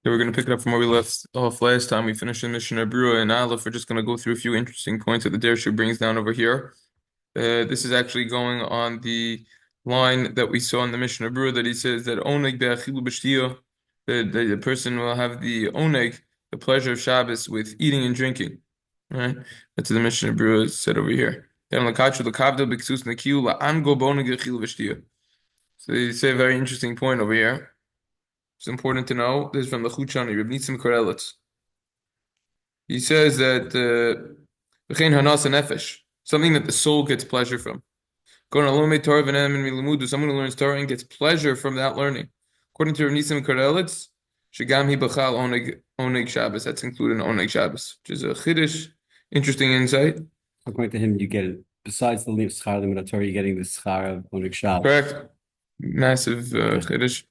Yeah, we're going to pick it up from where we left off last time. We finished in Mishna Berura and Aleph. We're just going to go through a few interesting points that the Dirshua brings down over here. This is actually going on the line that we saw in the Mishnah Berura that he says that oneg be'achilu b'shtiyah, the person will have the oneg, the pleasure of Shabbos, with eating and drinking. Right? That's what the Mishnah Berura said over here. So they say a very interesting point over here. It's important to know. This is from the Chuchani, Reb Nitzim Korelitz. He says that v'chein hanas nefesh, something that the soul gets pleasure from. Going alome Torah v'nem and milimudu, someone who learns Torah and gets pleasure from that learning. According to Reb Nitzim Korelitz, shegam hi b'chal oneg Shabbos. That's included in oneg Shabbos, which is a chiddush, interesting insight. According to him, you get besides the schar limud Torah, you're getting the schar of oneg Shabbos. Correct. Massive chiddush.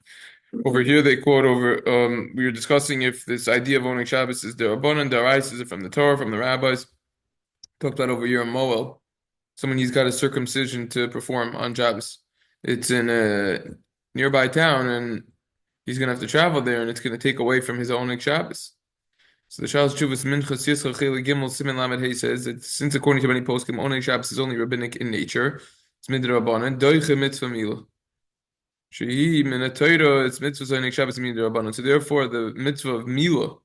Over here, they quote over. We were discussing if this idea of oneg Shabbos is derabanan, daraisa, is it from the Torah, from the rabbis? Talked about over here in Mohel. Someone he's got a circumcision to perform on Shabbos. It's in a nearby town, and he's gonna have to travel there, and it's gonna take away from his oneg Shabbos. So the Shas Chuvas Minchas Yisrael Cheli Gimel Simen Lamed Hey says that since according to many poskim, oneg Shabbos is only rabbinic in nature, it's midrabanan, doiche mitzvah milah. It's mitzvah oneg Shabbos midrabanan. So therefore, the mitzvah of milah,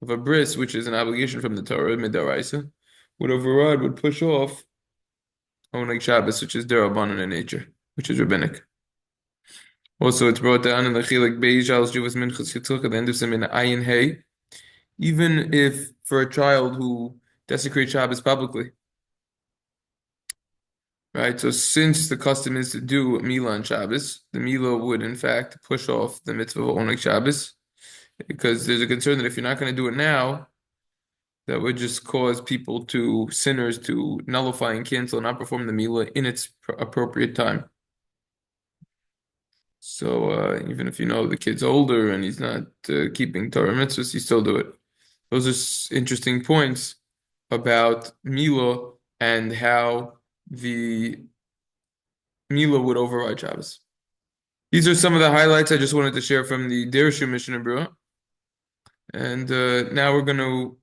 of a bris, which is an obligation from the Torah midaraisa, would override, would push off oneg Shabbos, which is derabanan in nature, which is rabbinic. Also, it's brought down in the Chilek Beis Shalosh Juvas Minchas Yitzchak at the end of Simin Ayin Hey, even if for a child who desecrates Shabbos publicly. Right, so since the custom is to do Mila on Shabbos, the Mila would in fact push off the mitzvah of oneg Shabbos, because there's a concern that if you're not going to do it now, that would just cause sinners to nullify and cancel and not perform the Mila in its appropriate time. So even if you know the kid's older and he's not keeping Torah mitzvahs, you still do it. Those are interesting points about Mila and how the Mila would override Shabbos. These are some of the highlights I just wanted to share from the Dirshua Mishna Berura. And now we're going to,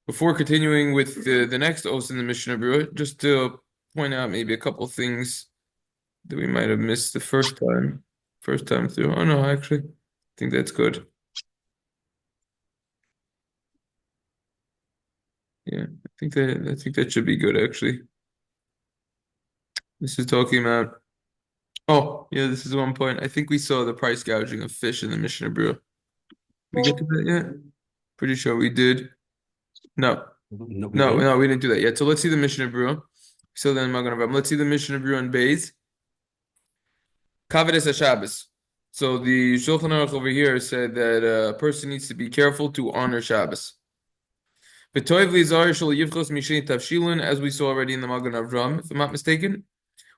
before continuing with the next os in the Mishnah Berura, just to point out maybe a couple things that we might have missed the first time through. Oh no, actually, I think that's good. Yeah, I think that should be good actually. This is talking about. Oh, yeah, this is one point. I think we saw the price gouging of fish in the Mishnah Berura. We get to that yet? Pretty sure we did. No, we didn't do that yet. So let's see the Mishnah Berura. So then let's see the Mishnah Berura in Beis. Kavod Shabbos. So the Shulchan Aruch over here said that a person needs to be careful to honor Shabbos. As we saw already in the Magen Avram, if I'm not mistaken.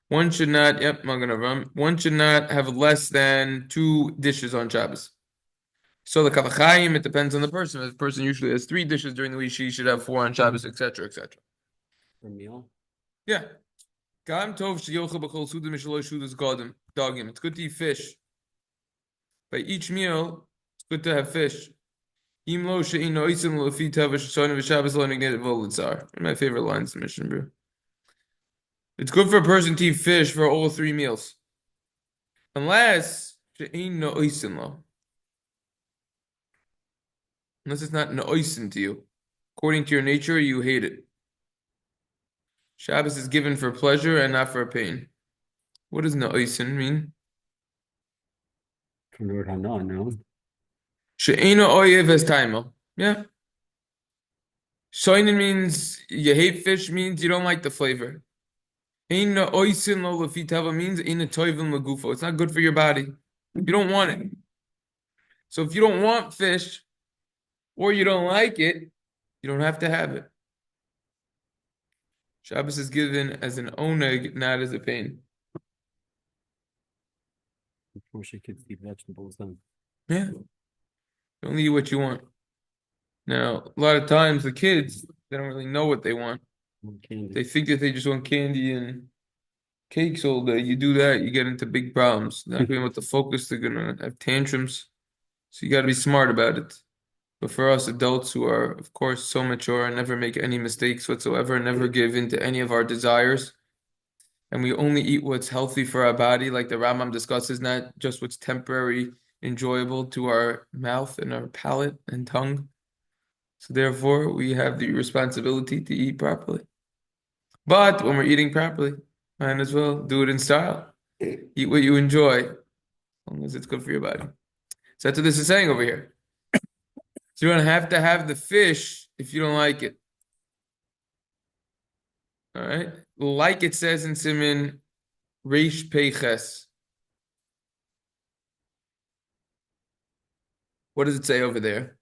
One should not have less than 2 dishes on Shabbos. So the Kavachayim, it depends on the person. If the person usually has 3 dishes during the week, she should have 4 on Shabbos, etc., etc. For a meal? Yeah. It's good to eat fish. By each meal, it's good to have fish. My favorite lines in Mishnah Berurah. It's good for a person to eat fish for all 3 meals. Unless it's not na'oisin to you. According to your nature, you hate it. Shabbos is given for pleasure and not for pain. What does na'oisin mean? From the word hana, no? She'ena oyev es taimo. Yeah. Shoinen means you hate fish, means you don't like the flavor. Eina oisin lo lefitava means eina toivim legufo. It's not good for your body. You don't want it. So if you don't want fish or you don't like it, you don't have to have it. Shabbos is given as an oneg, not as a pain. Unfortunately, kids eat vegetables then. Yeah. Only eat what you want. Now, a lot of times the kids, they don't really know what they want. Candy. They think that they just want candy and cakes all day. You do that, you get into big problems. They're not going to be able to focus. They're going to have tantrums. So you got to be smart about it. But for us adults who are, of course, so mature and never make any mistakes whatsoever, never give in to any of our desires, and we only eat what's healthy for our body, like the Rambam discusses, not just what's temporary, enjoyable to our mouth and our palate and tongue. So therefore, we have the responsibility to eat properly. But when we're eating properly, might as well do it in style. Eat what you enjoy, as long as it's good for your body. So that's what this is saying over here. So you don't have to have the fish if you don't like it. All right? Like it says in Siman Reish Peiches. What does it say over there?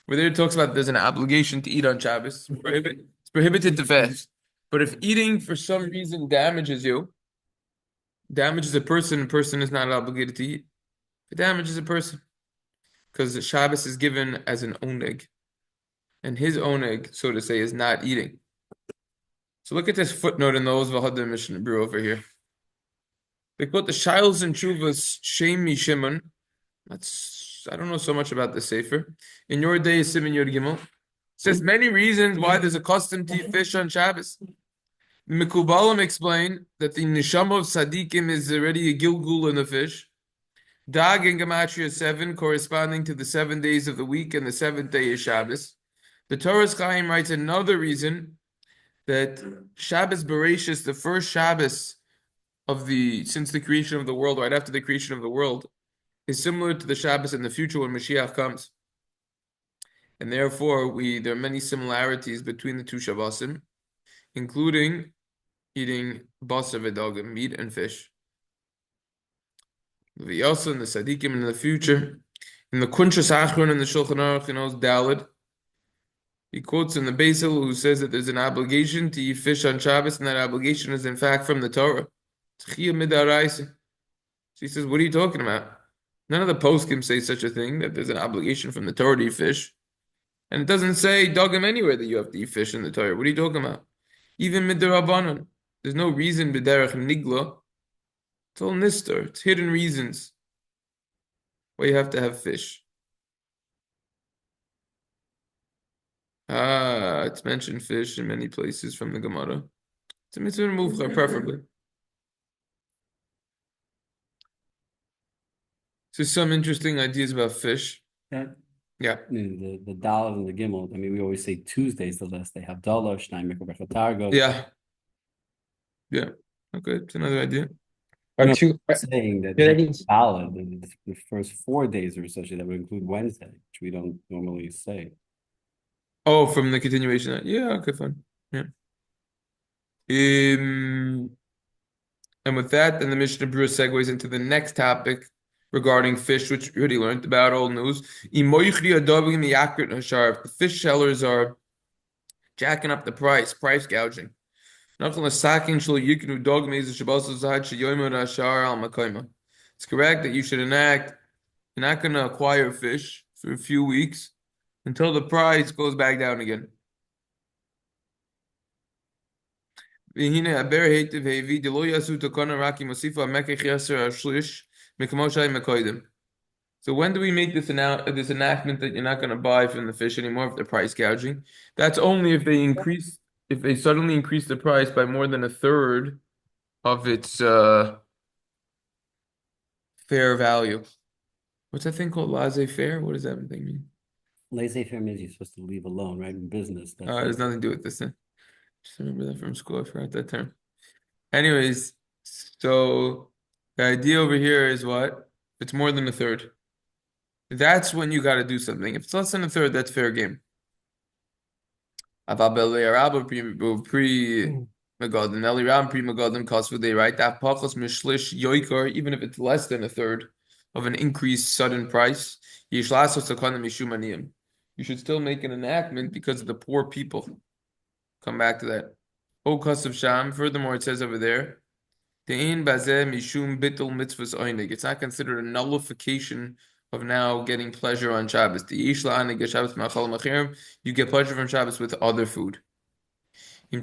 Over there it talks about there's an obligation to eat on Shabbos. It's prohibited to fast. But if eating for some reason damages you, damages a person is not obligated to eat. It damages a person. Because the Shabbos is given as an oneg. And his oneg, so to say, is not eating. So look at this footnote in the Dirshua Mishna Berura over here. They quote the Shiles and Chuvas Shem Shimon. I don't know so much about the Sefer. In your day, Simon Yod Gimel. Says many reasons why there's a custom to eat fish on Shabbos. The Mekubalim explain that the neshama of Sadiqim is already a gilgul in the fish. Dag in Gematria 7, corresponding to the 7 days of the week, and the seventh day is Shabbos. The Torah's Chaim writes another reason that Shabbos Bereshis, the first Shabbos since the creation of the world, right after the creation of the world, is similar to the Shabbos in the future when Mashiach comes. And therefore, there are many similarities between the two Shabbosim, including eating basar v'dagim, meat and fish. We also in the Sadiqim in the future, in the Kunshas Achron in the Shulchan Aruch, Daled, he quotes in the Beis Hillel who says that there's an obligation to eat fish on Shabbos, and that obligation is in fact from the Torah. So he says, what are you talking about? None of the poskim say such a thing, that there's an obligation from the Torah to eat fish. And it doesn't say dogim anywhere that you have to eat fish in the Torah. What are you talking about? Even midrabanan, there's no reason b'derech nigla. It's all nistar. It's hidden reasons why you have to have fish. It's mentioned fish in many places from the Gemara. It's a mitzvah muvcha, preferably. So some interesting ideas about fish. That Yeah. the Daled and the Gimel. I mean, we always say Tuesday's the last day. Havdalah, Shnai Mikra Bechatargo. Yeah. Yeah. Okay, it's another idea. You know, Two. saying that Yeah, Daled, the first 4 days are associated, that would include Wednesday, which we don't normally say. oh, from the continuation. Yeah, okay, fine. Yeah. And with that, then the Mishnah Berurah segues into the next topic regarding fish, which we already learned about, old news. If the fish sellers are jacking up the price gouging. It's correct that you should enact, you're not going to acquire fish for a few weeks until the price goes back down again. So when do we make this enactment that you're not going to buy from the fish anymore if they're price gouging? That's only if they suddenly increase the price by more than a third of its fair value. What's that thing called? Laissez-faire? What does that thing mean? Laissez-faire means you're supposed to leave alone, right? In business. It has nothing to do with this thing. Just remember that from school. I forgot that term. Anyways, so the idea over here is what? If it's more than a third. That's when you got to do something. If it's less than a third, that's fair game. Right? That pachos mishlish yoikar, even if it's less than a third of an increased sudden price, you should still make an enactment because of the poor people. Come back to that. O Kasav Sham. Furthermore, it says over there, it's not considered a nullification of now getting pleasure on Shabbos. You get pleasure from Shabbos with other food. So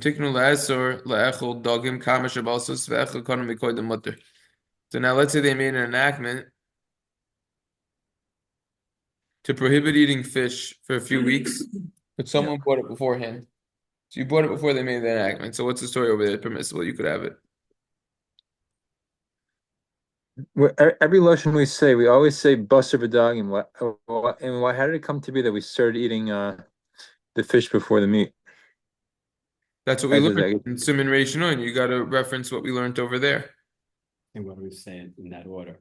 now let's say they made an enactment to prohibit eating fish for a few weeks, but Yeah. someone bought it beforehand. So you bought it before they made the enactment. So what's the story over there? Permissible, you could have it. Every lotion we say, we always say buster v'dag, and why? How did it come to be that we started eating the fish before the meat? That's what we I just, learned I, in Siman Reishon, and you got to reference what we learned over there. And what do we say it in that order?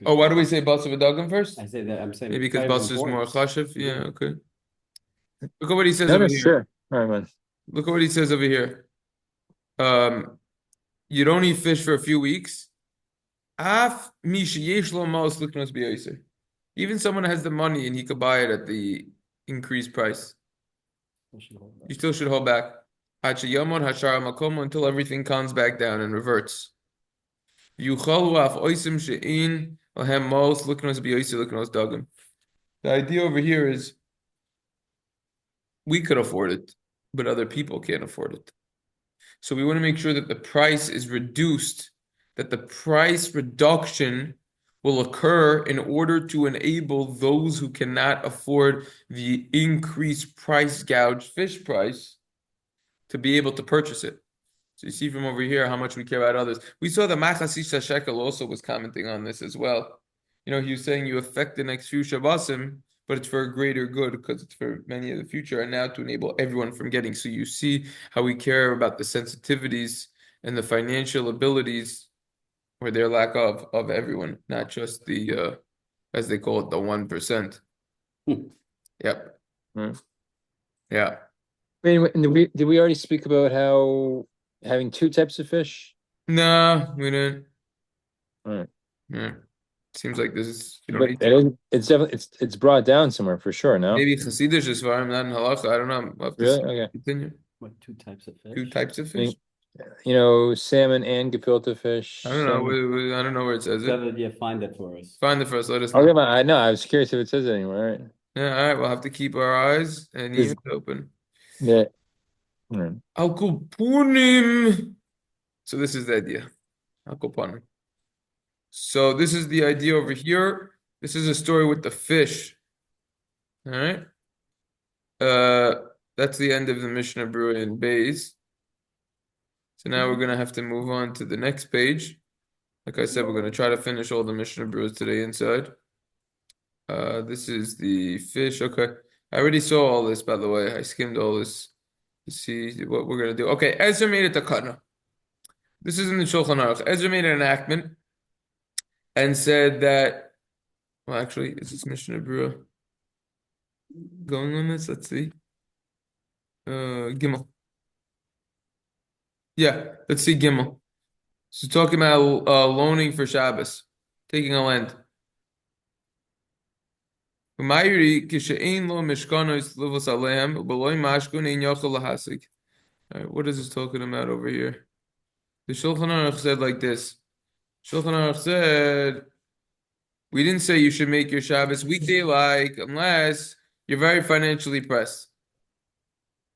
Oh, why do we say Basa v'dagim first? I say that I'm saying Maybe because kind of Basa is more important. chashiv. Yeah, okay. Look at what he says no, over no, here. sure. All right, man. Look at what he says over here. Um, you don't eat fish for a few weeks. Af mi sheyesh lo ma'os liknos b'yoser. Even someone has the money and he could buy it at the increased price. You still should hold back. Ad sheyamon hashar makomo until everything comes back down and reverts. Yuchalu af oisim she'in lahem ma'os liknos b'yoser liknos dagim. The idea over here is we could afford it, but other people can't afford it. So we want to make sure that the price is reduced, that the price reduction will occur in order to enable those who cannot afford the increased price gouge fish price to be able to purchase it. So you see from over here how much we care about others. We saw the Machasisha Shekel also was commenting on this as well. You know, he was saying you affect the next few Shabbosim, but it's for a greater good because it's for many of the future and now to enable everyone from getting. So you see how we care about the sensitivities and the financial abilities or their lack of everyone, not just the as they call it, the 1%. Yep. Mm. Yeah. Wait, did we already speak about how having two types of fish? No, we didn't. All right. Yeah. Seems like this is you don't But need to. it's definitely it's brought down somewhere for sure. No, Maybe Hasidic is fine, not in halacha. I don't know. We'll have to really? see. Okay. Continue. What two types of Two fish? types of I mean, fish. salmon and gefilte I fish. don't know. Salmon. I don't know where it says it. Better, yeah, find that for us. Find it first. Let us Okay, know. man, I know. I was curious if it says it anywhere. Right? Yeah. All right. We'll have to keep our eyes and ears Is open. yeah. All right. Al kupunim. So this is the idea. Al kupanim. So this is the idea over here. This is a story with the fish. All right. That's the end of the Mishnah Berura in Bays. So now we're gonna have to move on to the next page. Like I said, we're gonna try to finish all the Mishnah Beruras today inside. This is the fish. Okay. I already saw all this, by the way. I skimmed all this to see what we're gonna do. Okay, Ezra made it to Kana. This is in the Shulchan Aruch. Ezra made an enactment and said that, well, actually, is this Mishnah Berura going on this? Let's see. Gimel. Yeah, let's see Gimel. So talking about loaning for Shabbos, taking a lend. Umayri kishein lo mishkanos livos alehem ubeloy mashkun ein yochel lahasig. All right, what is this talking about over here? The Shulchan Aruch said like this. Shulchan Aruch said, we didn't say you should make your Shabbos weekday-like unless you're very financially pressed.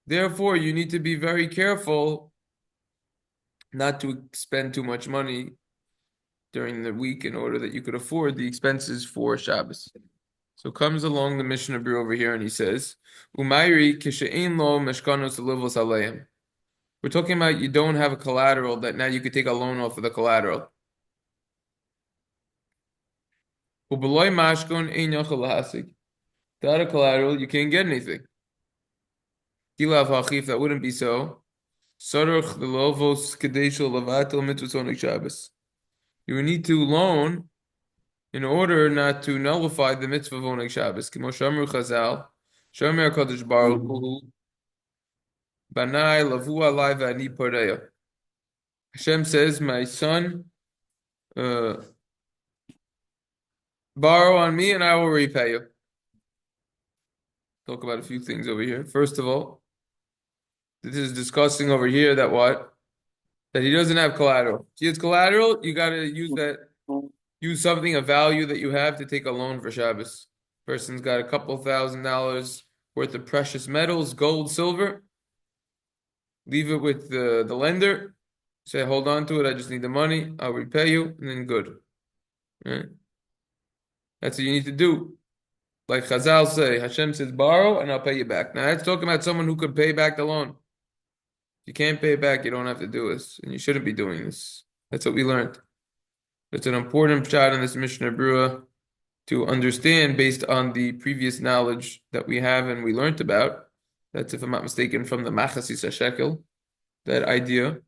Therefore, you need to be very careful not to spend too much money during the week in order that you could afford the expenses for Shabbos. So comes along the Mishnah Berura over here and he says, Umayri kishein lo meshkanos livos aleim. We're talking about you don't have a collateral that now you could take a loan off of the collateral. Ubeloy mashkon ein yochel lahasig. Without a collateral, you can't get anything. Kilav hachif, that wouldn't be so. Saruch the lovos kadeshul lavatel mitzvos oneg Shabbos. You would need to loan in order not to nullify the mitzvah of oneg Shabbos. Kimo shamru chazal, shomer kadosh baruch hu, banai lavu alai v'ani pareya. Hashem says, my son, uh, borrow on me and I will repay you. Talk about a few things over here. First of all, this is discussing over here that what? That he doesn't have collateral. If he has collateral, you got to use that, use something of value that you have to take a loan for Shabbos. Person's got a couple $1,000 worth of precious metals, gold, silver. Leave it with the lender. Say, hold on to it. I just need the money. I'll repay you, and then good. Right? That's what you need to do. Like Chazal say, Hashem says, borrow and I'll pay you back. Now that's talking about someone who could pay back the loan. If you can't pay it back, you don't have to do this, and you shouldn't be doing this. That's what we learned. It's an important shot in this Mishnah Berura to understand based on the previous knowledge that we have and we learned about. That's, if I'm not mistaken, from the Machasis HaShekel, that idea.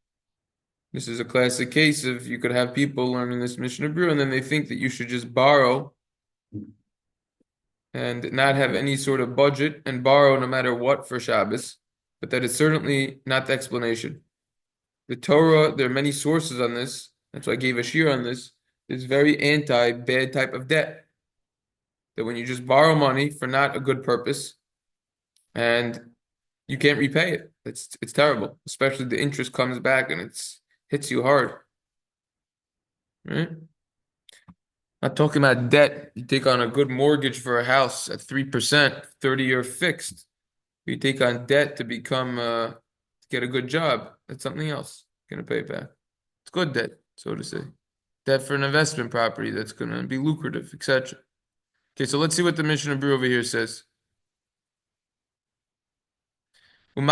This is a classic case of you could have people learning this Mishnah Berura and then they think that you should just borrow and not have any sort of budget and borrow no matter what for Shabbos, but that is certainly not the explanation. The Torah, there are many sources on this, that's why I gave a shir on this, is very anti-bad type of debt. That when you just borrow money for not a good purpose and you can't repay it, it's terrible. Especially the interest comes back and it's hits you hard. Right? Not talking about debt. You take on a good mortgage for a house at 3%, 30-year fixed. You take on debt to become to get a good job. That's something else. You're gonna pay it back. It's good debt, so to say. Debt for an investment property that's gonna be lucrative, etc. Okay, so let's see what the Mishnah Berurah over here says. We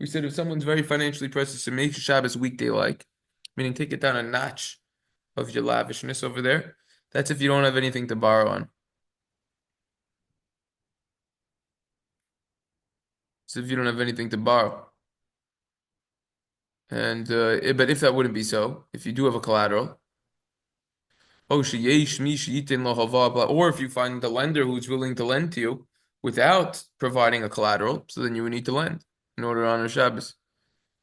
said if someone's very financially pressed, to make Shabbos weekday like, meaning take it down a notch of your lavishness over there. That's if you don't have anything to borrow on. So if you don't have anything to borrow. And but if that wouldn't be so, if you do have a collateral, or if you find the lender who's willing to lend to you without providing a collateral, so then you would need to lend in order to honor Shabbos.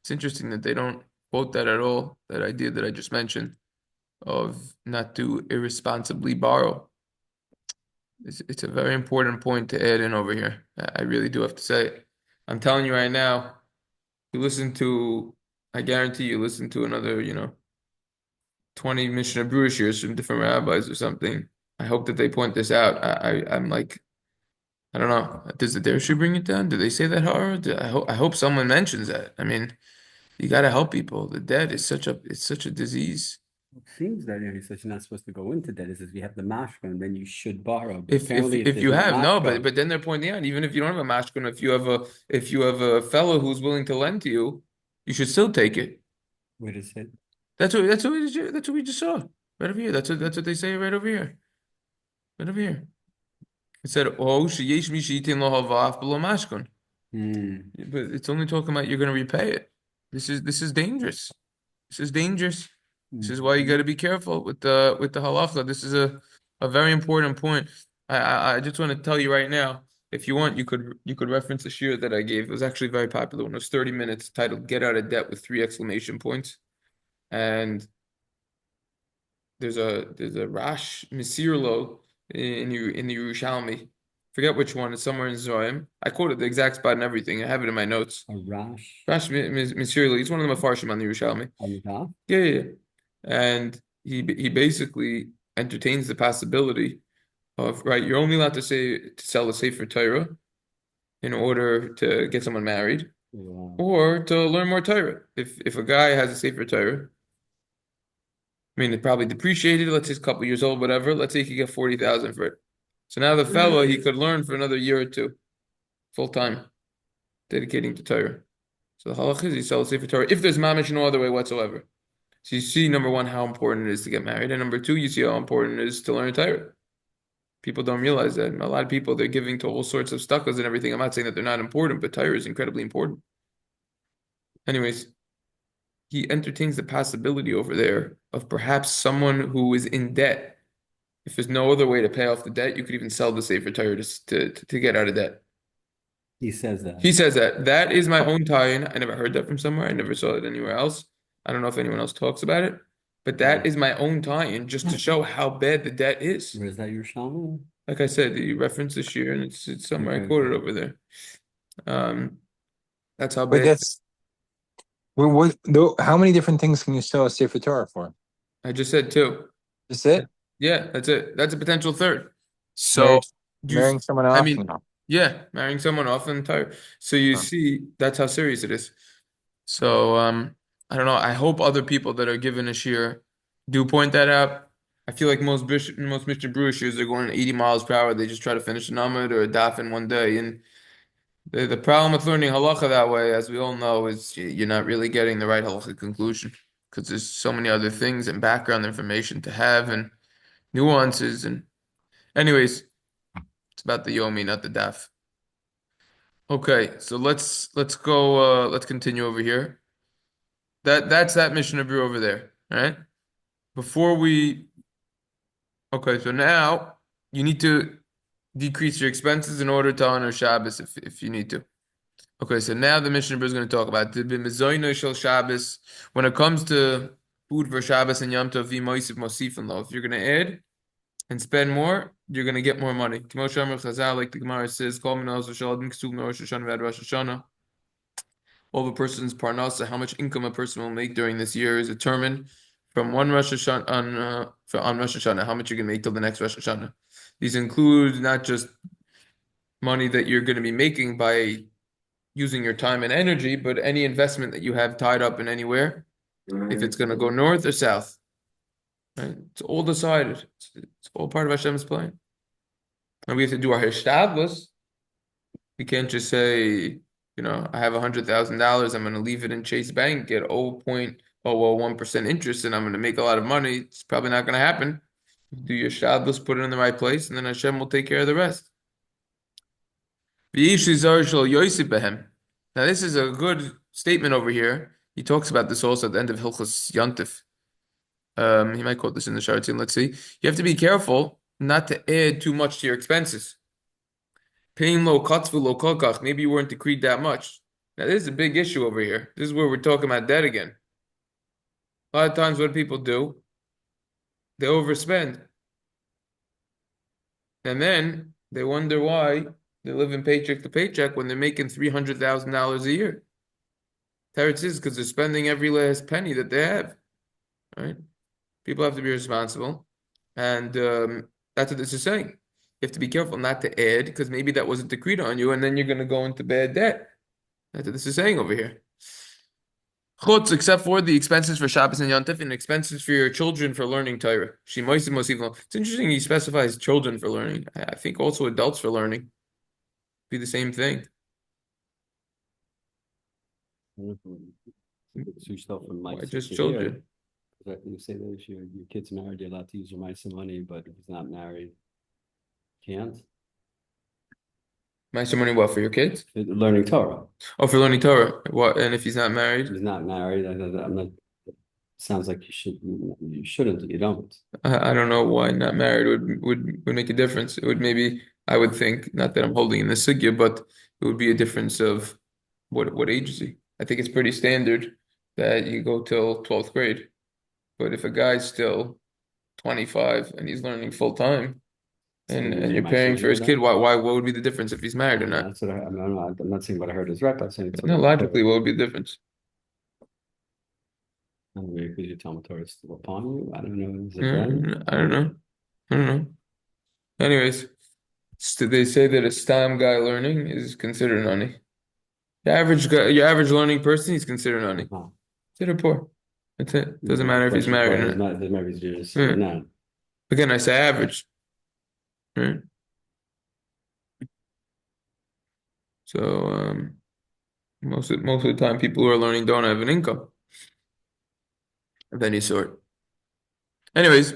It's interesting that they don't quote that at all, that idea that I just mentioned of not to irresponsibly borrow. It's a very important point to add in over here. I really do have to say it. I'm telling you right now, I guarantee you listen to another, 20 Mishnah Berurah shiurs from different rabbis or something. I hope that they point this out. I'm like, I don't know. Does the Dirshua bring it down? Do they say that hard? I hope someone mentions that. I mean, you got to help people. The debt is it's such a disease. It seems that you're not supposed to go into debt. It says if you have the mashkan, then you should borrow. But If apparently, if you have no, mashkan, but then they're pointing out even if you don't have a mashkin, if you have a fellow who's willing to lend to you, you should still take it. where is it? That's what we just saw right over here. That's what they say right over here. Right over here. It said, "Oh, sheyesh mi she'itin lo havav below mashkon." But it's only talking about you're going to repay it. This is dangerous. This is dangerous. This is why you got to be careful with the halacha. This is a very important point. I just want to tell you right now. If you want, you could reference the shir that I gave. It was actually very popular. When it was 30 minutes, titled "Get Out of Debt" with 3 exclamation points. And there's a Rash Misirlo in the Yerushalmi. Forget which one. It's somewhere in Zohim. I quoted the exact spot and everything. I have it in my notes. A Rash. Rash Misirlo. He's one of the Mefarshim on the Yerushalmi. On the top? Yeah. And he basically entertains the possibility of, right, you're only allowed to sell a Sefer Torah in order to get someone married, or to learn more Torah. If a guy has a Sefer Torah, I mean, it probably depreciated, let's say it's a couple years old, whatever. Let's say he could get 40,000 for it. So now the fellow, he could learn for another year or two, full time, dedicating to Torah. So the halach is he sells Sefer Torah if there's mamish no other way whatsoever. So you see, number one, how important it is to get married, and number two, you see how important it is to learn Torah. People don't realize that. A lot of people, they're giving to all sorts of stuccas and everything. I'm not saying that they're not important, but Torah is incredibly important. Anyways, he entertains the possibility over there of perhaps someone who is in debt. If there's no other way to pay off the debt, you could even sell the Sefer Torah to get out of debt. He says that. He says that. That is my own tie-in. I never heard that from somewhere. I never saw it anywhere else. I don't know if anyone else talks about it, but that is my own tie-in just to show how bad the debt is. Where is that Yerushalmi? Like I said, you reference this year, and it's somewhere I quoted over there. That's how But bad. how many different things can you sell a Sefer Torah for? I just said 2. That's it? Yeah, that's it. That's a potential third. So marrying someone else? I mean, yeah, marrying someone off entire. So you see, that's how serious it is. So I don't know. I hope other people that are given a shir do point that out. I feel like most Mishnah Berura shiurs are going 80 miles per hour. They just try to finish an Amud or a daf in one day. And the problem with learning halacha that way, as we all know, is you're not really getting the right halacha conclusion because there's so many other things and background information to have and nuances. And anyways, it's about the yomi, not the daf. Okay, so let's go. Let's continue over here. That's that Mishnah Berura over there, all right? Before we Okay, so now you need to decrease your expenses in order to honor Shabbos if you need to. Okay, so now the Mishnah Berurah is going to talk about the b'mezoino shel Shabbos when it comes to food for Shabbos and Yom Tov v'moisif mosifin lo. If you're going to add and spend more, you're going to get more money. Kmo Shomer Chazal, like the Gemara says, Kol minos v'shalad miksub Rosh Hashanah v'ad Rosh Hashanah. All the person's parnasa, how much income a person will make during this year is determined from one Rosh Hashanah on Rosh Hashanah, how much you're going to make till the next Rosh Hashanah. These include not just money that you're going to be making by using your time and energy, but any investment that you have tied up in anywhere, if it's going to go north or south. Right? It's all decided. It's all part of Hashem's plan. And we have to do our hishtadlus. We can't just say, I have $100,000. I'm going to leave it in Chase Bank at 0.001% interest, and I'm going to make a lot of money. It's probably not going to happen. Do your shadlus, put it in the right place, and then Hashem will take care of the rest. Now, this is a good statement over here. He talks about this also at the end of Hilchos Yontif. He might quote this in the Sharatzin. Let's see. You have to be careful not to add too much to your expenses. Paying low katzvu low kolkach. Maybe you weren't decreed that much. Now, this is a big issue over here. This is where we're talking about debt again. A lot of times, what people do, they overspend. And then they wonder why they live in paycheck to paycheck when they're making $300,000 a year. Teretz is because they're spending every last penny that they have. Right? People have to be responsible. And that's what this is saying. You have to be careful not to add because maybe that wasn't decreed on you and then you're going to go into bad debt. That's what this is saying over here. Chutz, except for the expenses for Shabbos and Yontif and expenses for your children for learning Torah. It's interesting he specifies children for learning. I think also adults for learning. Be the same thing. Switched off from Why Mike's just to children? here. You say that if your kid's married, you're allowed to use your mice money, but if he's not married, can't. Mice money what for your kids? Learning Torah. Oh, for learning Torah. What? And if he's not married? He's not married. I'm not. Sounds like you should. You shouldn't. You don't. I don't know why not married would make a difference. It would maybe I would think not that I'm holding in the sugya, but it would be a difference of what age is he? I think it's pretty standard that you go till 12th grade. But if a guy's still 25 and he's learning full time and you're paying for his kid, what would be the difference if he's married or not? That's what I'm not saying what I heard is right. I'm saying No, logically, what would be the difference? I don't know, because your Talmud Torah is still upon you. I don't know. Is it I don't know. I don't know. Anyways, they say that a stam guy learning is considered nani. Your average guy, your average learning person, he's considered nani. Considered poor. That's it. Doesn't matter if he's married or not. Doesn't matter if he's just not. Again, I say average. Right? So most of the time, people who are learning don't have an income of any sort. Anyways,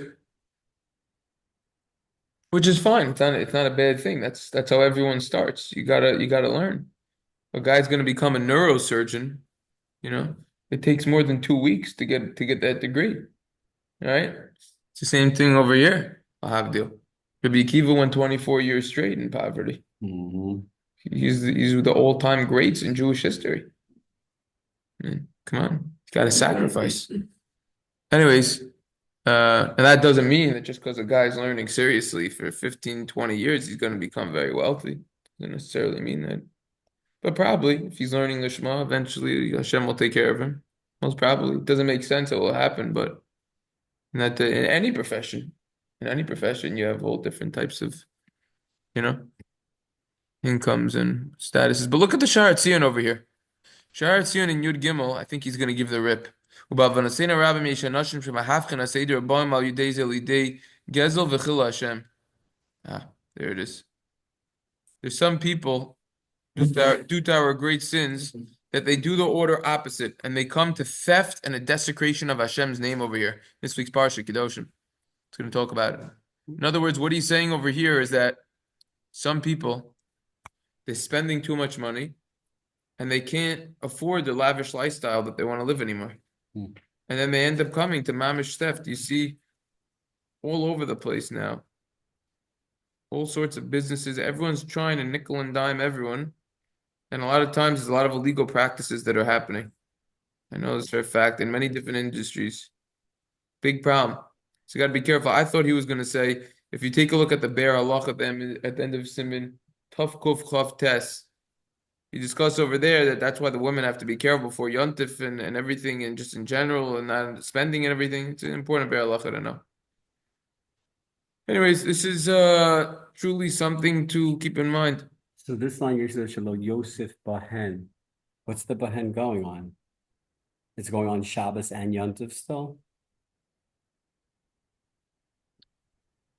which is fine. It's not a bad thing. That's how everyone starts. You gotta learn. A guy's gonna become a neurosurgeon, it takes more than 2 weeks to get that degree. Right? It's the same thing over here. Rabbi Akiva went 24 years straight in poverty. Mm-hmm. He's the all-time greats in Jewish history. Come on, got to sacrifice. Anyways, and that doesn't mean that just because a guy's learning seriously for 15, 20 years, he's going to become very wealthy. Doesn't necessarily mean that. But probably, if he's learning the Shema, eventually Hashem will take care of him. Most probably. It doesn't make sense it will happen, but in any profession, you have all different types of, incomes and statuses. But look at the Sha'ar Tzion over here. Sha'ar Tzion in Yud Gimel, I think he's going to give the rip. ובאבנסין הרבים יש אנשים שמהפכן הסדר בהם על ידי זה לידי גזל וחילול Hashem. Ah, there it is. There's some people, due to our great sins, that they do the order opposite, and they come to theft and a desecration of Hashem's name over here. This week's Parsha, Kedoshim. It's going to talk about it. In other words, what he's saying over here is that some people, they're spending too much money, and they can't afford the lavish lifestyle that they want to live anymore. Hmm. And then they end up coming to mamish theft. You see all over the place now. All sorts of businesses. Everyone's trying to nickel and dime everyone. And a lot of times there's a lot of illegal practices that are happening. I know this for a fact in many different industries. Big problem. So you got to be careful. I thought he was going to say, if you take a look at the Bear Allah at the end of Simon, Tuf Kuf Chaf Tes, you discuss over there that that's why the women have to be careful for Yontif and everything, and just in general, and not spending and everything. It's an important Bear Allah to know. Anyways, this is truly something to keep in mind. So this line usually Shelo Yosef Bahen. What's the Bahen going on? It's going on Shabbos and Yontif still?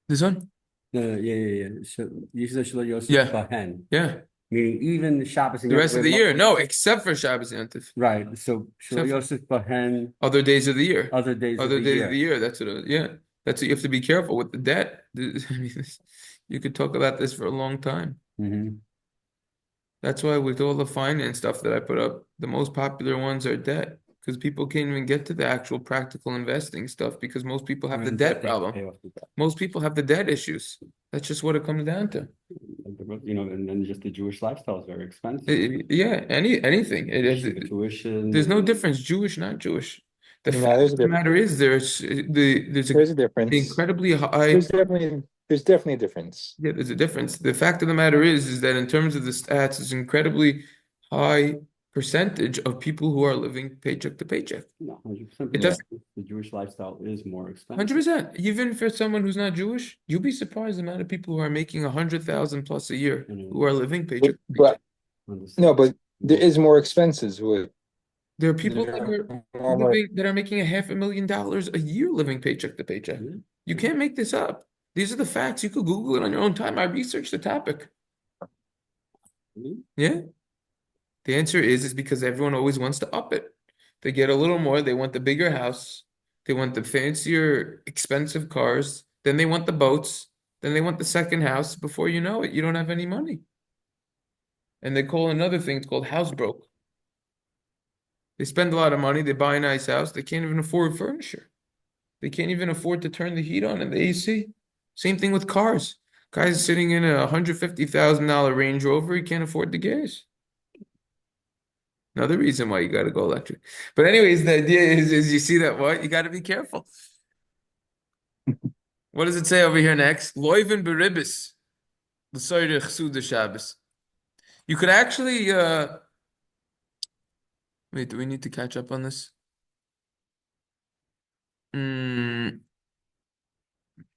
This one? Yeah. So usually Shelo Yosef Yeah. Bahen. Yeah. Meaning even Shabbos and The rest Yontif. of the year. No, except for Shabbos and Yontif. Right. So Shelo Except for Yosef Bahen, other days of the year. other days of Other the days year. of the year. That's what. Yeah. That's what you have to be careful with the debt. I mean, you could talk about this for a long time. Mhm. That's why with all the finance stuff that I put up, the most popular ones are debt because people can't even get to the actual practical investing stuff because most people have the Right, debt they have to problem. pay off the debt. Most people have the debt issues. That's just what it comes down to. You know, and then just the Jewish lifestyle is very expensive. Yeah, anything. The tuition. There's no difference, Jewish, not Jewish. The No, fact there's of a the difference. matter is there's There's a difference. incredibly high. There's definitely a difference. Yeah, there's a difference. The fact of the matter is that in terms of the stats, it's incredibly high percentage of people who are living paycheck to paycheck. No, 100%. It does The Jewish lifestyle is more expensive. 100%. Even for someone who's not Jewish, you'll be surprised the amount of people who are making 100,000 plus a year who are living paycheck to But paycheck. no, but there is more expenses with There are people that there are are more. making $500,000 a year living paycheck to paycheck. Yeah. You can't make this up. These are the facts. You could Google it on your own time. I researched the topic. Mhm. Yeah. The answer is because everyone always wants to up it. They get a little more. They want the bigger house. They want the fancier, expensive cars. Then they want the boats. Then they want the second house. Before you know it, you don't have any money. And they call another thing, it's called house broke. They spend a lot of money. They buy a nice house. They can't even afford furniture. They can't even afford to turn the heat on and the AC. Same thing with cars. Guy's sitting in a $150,000 Range Rover. He can't afford the gas. Another reason why you got to go electric. But anyways, the idea is you see that what? You got to be careful. What does it say over here next? Loivin beribis. L'soyrich suda Shabbos. You could actually wait, do we need to catch up on this?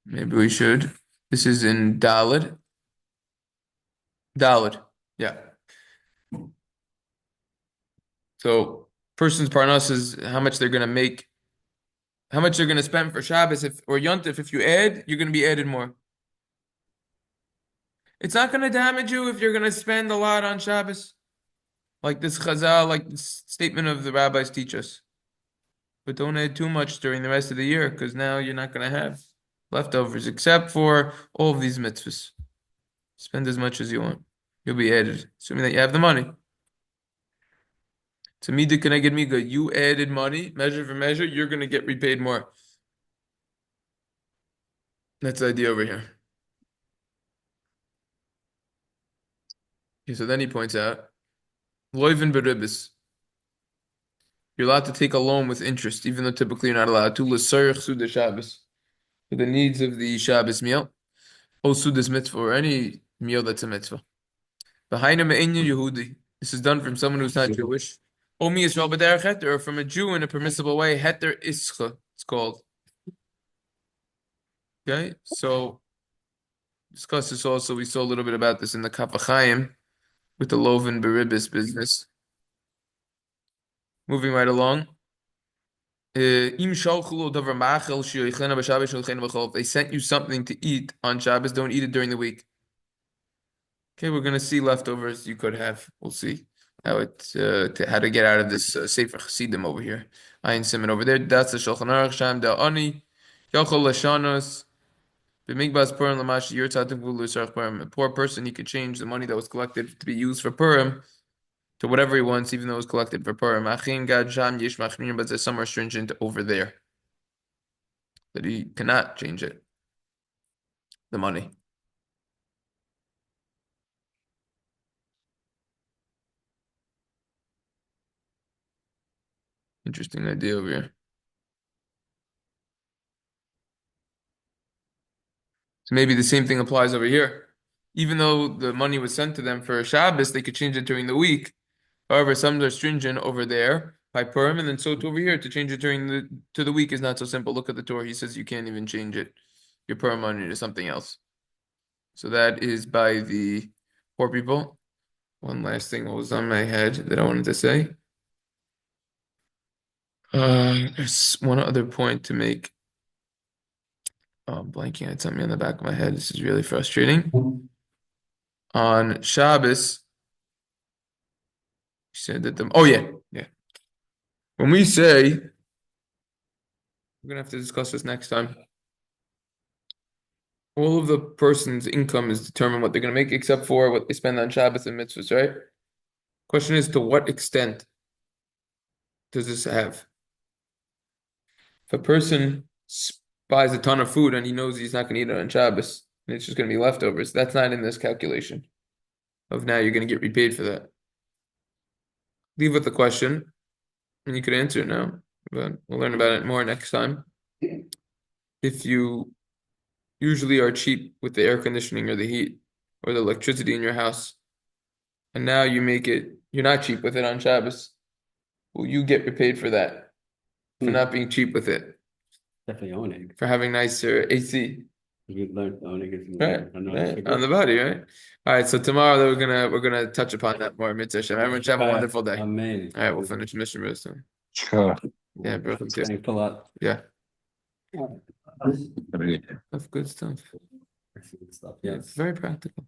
Maybe we should. This is in Daled. Daled. Yeah. So person's parnas is how much they're gonna make, how much they're gonna spend for Shabbos or Yontif. If you add, you're gonna be added more. It's not gonna damage you if you're gonna spend a lot on Shabbos, like this Chazal, like this statement of the rabbis teach us. But don't add too much during the rest of the year, because now you're not gonna have leftovers, except for all of these mitzvahs. Spend as much as you want. You'll be added, assuming that you have the money. To me, the Keneged Miga, you added money, measure for measure, you're gonna get repaid more. That's the idea over here. Okay, so then he points out, Loivin beribis. You're allowed to take a loan with interest, even though typically you're not allowed to. L'soyrich suda Shabbos. For the needs of the Shabbos meal. O sudas mitzvah, or any meal that's a mitzvah. Behind him, Yehudi. This is done from someone who's not Jewish. Omi Yisrael b'derech heter, or from a Jew in a permissible way. Heter ischa, it's called. Okay, so discuss this also. We saw a little bit about this in the Kaf HaChaim with the Loven Beribis business. Moving right along. If they sent you something to eat on Shabbos, don't eat it during the week. Okay, we're gonna see leftovers you could have. We'll see how how to get out of this Sefer Chassidim over here. Ayin Simon over there. That's the Shulchan Aruch Sham Da Ani Yochel Lashanos B'Migbas Purim Lamash Yir Tzadim V'Lu Sarach Purim. A poor person, he could change the money that was collected to be used for Purim to whatever he wants, even though it was collected for Purim. Achim Gad Sham Yesh Machmirim, but there's some more stringent over there that he cannot change it. The money. Interesting idea over here. So maybe the same thing applies over here. Even though the money was sent to them for Shabbos, they could change it during the week. However, some are stringent over there by Purim, and then so too over here to change it during the week is not so simple. Look at the Torah; he says you can't even change it, your Purim money to something else. So that is by the poor people. One last thing what was on my head that I wanted to say. There's one other point to make. Oh, I'm blanking on something on the back of my head. This is really frustrating. On Shabbos, he said that the yeah. When we say we're gonna have to discuss this next time. All of the person's income is determined what they're gonna make, except for what they spend on Shabbos and mitzvahs, right? Question is, to what extent does this have? If a person buys a ton of food and he knows he's not gonna eat it on Shabbos, and it's just gonna be leftovers, that's not in this calculation of now you're gonna get repaid for that. Leave with the question, and you could answer it now, but we'll learn about it more next time. If you usually are cheap with the air conditioning or the heat or the electricity in your house, and now you're not cheap with it on Shabbos, will you get repaid for that? For not being cheap with it? Definitely oneg. For having nicer AC? You learned oneg is right on the body, right? All right, so tomorrow we're gonna touch upon that more. Mitzvah Hashem. Everyone should have a wonderful day. Amen. All right, we'll finish Mishna Berura soon. Sure. Yeah, bro. Thanks a lot. Yeah. Have a good day. That's good stuff. Excellent stuff. Yeah, Yes. it's very practical.